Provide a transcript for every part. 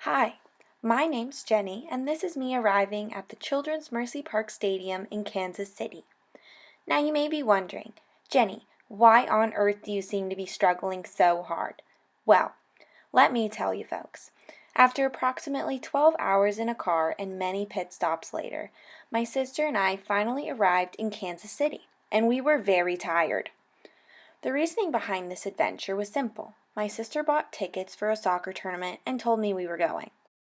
Hi, my name's Jenny, and this is me arriving at the Children's Mercy Park Stadium in Kansas City. Now you may be wondering, Jenny, why on earth do you seem to be struggling so hard? Well, let me tell you folks. After approximately 12 hours in a car and many pit stops later, my sister and I finally arrived in Kansas City, and we were very tired. The reasoning behind this adventure was simple. My sister bought tickets for a soccer tournament and told me we were going.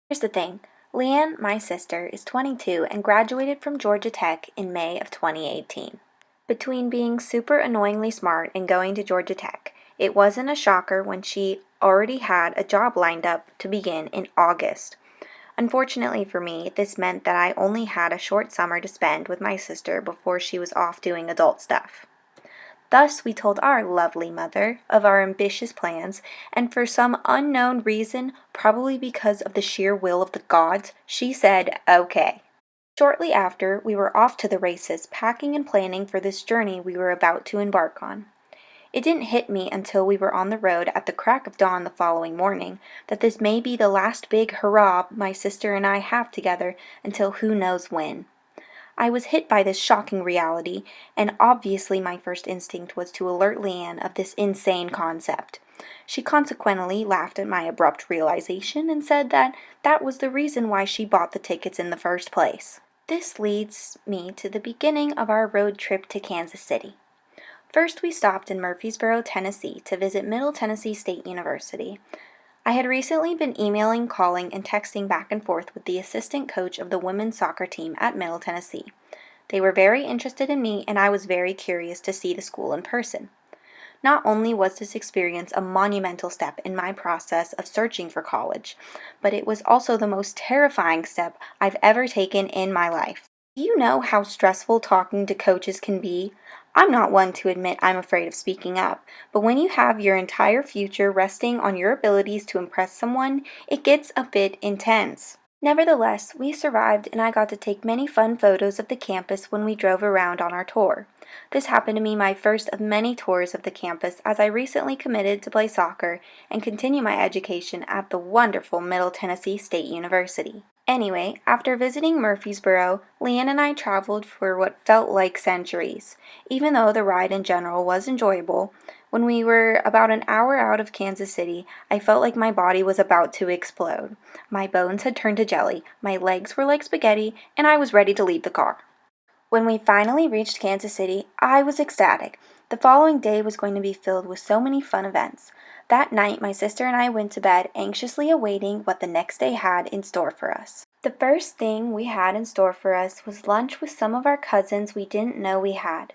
Here's the thing. Leanne, my sister, is 22 and graduated from Georgia Tech in May of 2018. Between being super annoyingly smart and going to Georgia Tech, it wasn't a shocker when she already had a job lined up to begin in August. Unfortunately for me, this meant that I only had a short summer to spend with my sister before she was off doing adult stuff. Thus we told our lovely mother of our ambitious plans, and for some unknown reason, probably because of the sheer will of the gods, she said, okay. Shortly after, we were off to the races, packing and planning for this journey we were about to embark on. It didn't hit me until we were on the road at the crack of dawn the following morning that this may be the last big hurrah my sister and I have together until who knows when. I was hit by this shocking reality, and obviously my first instinct was to alert Leanne of this insane concept. She consequently laughed at my abrupt realization and said that that was the reason why she bought the tickets in the first place. This leads me to the beginning of our road trip to Kansas City. First, we stopped in Murfreesboro, Tennessee to visit Middle Tennessee State University. I had recently been emailing, calling, and texting back and forth with the assistant coach of the women's soccer team at Middle Tennessee. They were very interested in me, and I was very curious to see the school in person. Not only was this experience a monumental step in my process of searching for college, but it was also the most terrifying step I've ever taken in my life. Do you know how stressful talking to coaches can be? I'm not one to admit I'm afraid of speaking up, but when you have your entire future resting on your abilities to impress someone, it gets a bit intense. Nevertheless, we survived and I got to take many fun photos of the campus when we drove around on our tour. This happened to be my first of many tours of the campus as I recently committed to play soccer and continue my education at the wonderful Middle Tennessee State University. Anyway, after visiting Murfreesboro, Leanne and I traveled for what felt like centuries. Even though the ride in general was enjoyable, when we were about an hour out of Kansas City, I felt like my body was about to explode. My bones had turned to jelly, my legs were like spaghetti, and I was ready to leave the car. When we finally reached Kansas City, I was ecstatic. The following day was going to be filled with so many fun events. That night, my sister and I went to bed, anxiously awaiting what the next day had in store for us. The first thing we had in store for us was lunch with some of our cousins we didn't know we had.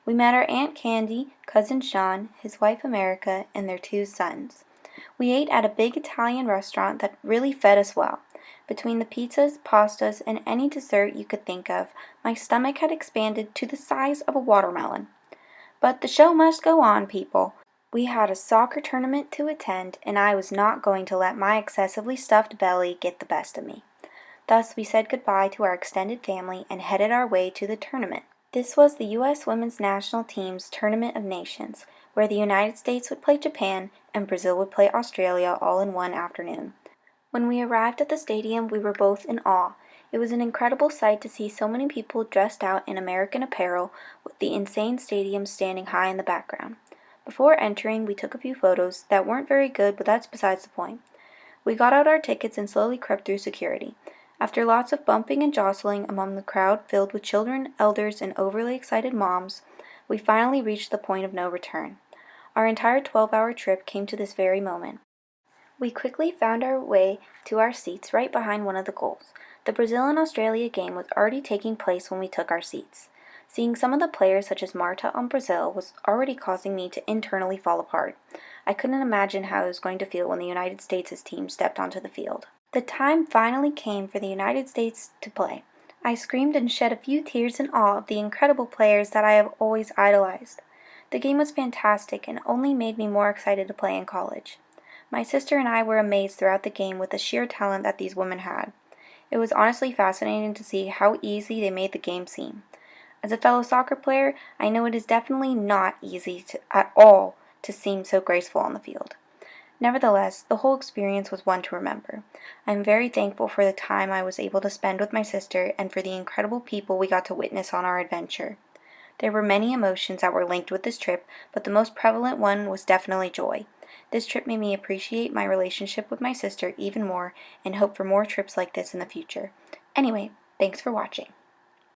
We met our Aunt Candy, Cousin Sean, his wife America, and their two sons. We ate at a big Italian restaurant that really fed us well. Between the pizzas, pastas, and any dessert you could think of, my stomach had expanded to the size of a watermelon. But the show must go on, people. We had a soccer tournament to attend, and I was not going to let my excessively stuffed belly get the best of me. Thus, we said goodbye to our extended family and headed our way to the tournament. This was the U.S. Women's National Team's Tournament of Nations, where the United States would play Japan and Brazil would play Australia all in one afternoon. When we arrived at the stadium, we were both in awe. It was an incredible sight to see so many people dressed out in American apparel, with the insane stadium standing high in the background. Before entering, we took a few photos that weren't very good, but that's besides the point. We got out our tickets and slowly crept through security. After lots of bumping and jostling among the crowd filled with children, elders, and overly excited moms, we finally reached the point of no return. Our entire 12-hour trip came to this very moment. We quickly found our way to our seats right behind one of the goals. The Brazil and Australia game was already taking place when we took our seats. Seeing some of the players such as Marta on Brazil was already causing me to internally fall apart. I couldn't imagine how I was going to feel when the United States' team stepped onto the field. The time finally came for the United States to play. I screamed and shed a few tears in awe of the incredible players that I have always idolized. The game was fantastic and only made me more excited to play in college. My sister and I were amazed throughout the game with the sheer talent that these women had. It was honestly fascinating to see how easy they made the game seem. As a fellow soccer player, I know it is definitely not easy at all to seem so graceful on the field. Nevertheless, the whole experience was one to remember. I am very thankful for the time I was able to spend with my sister and for the incredible people we got to witness on our adventure. There were many emotions that were linked with this trip, but the most prevalent one was definitely joy. This trip made me appreciate my relationship with my sister even more and hope for more trips like this in the future. Anyway, thanks for watching.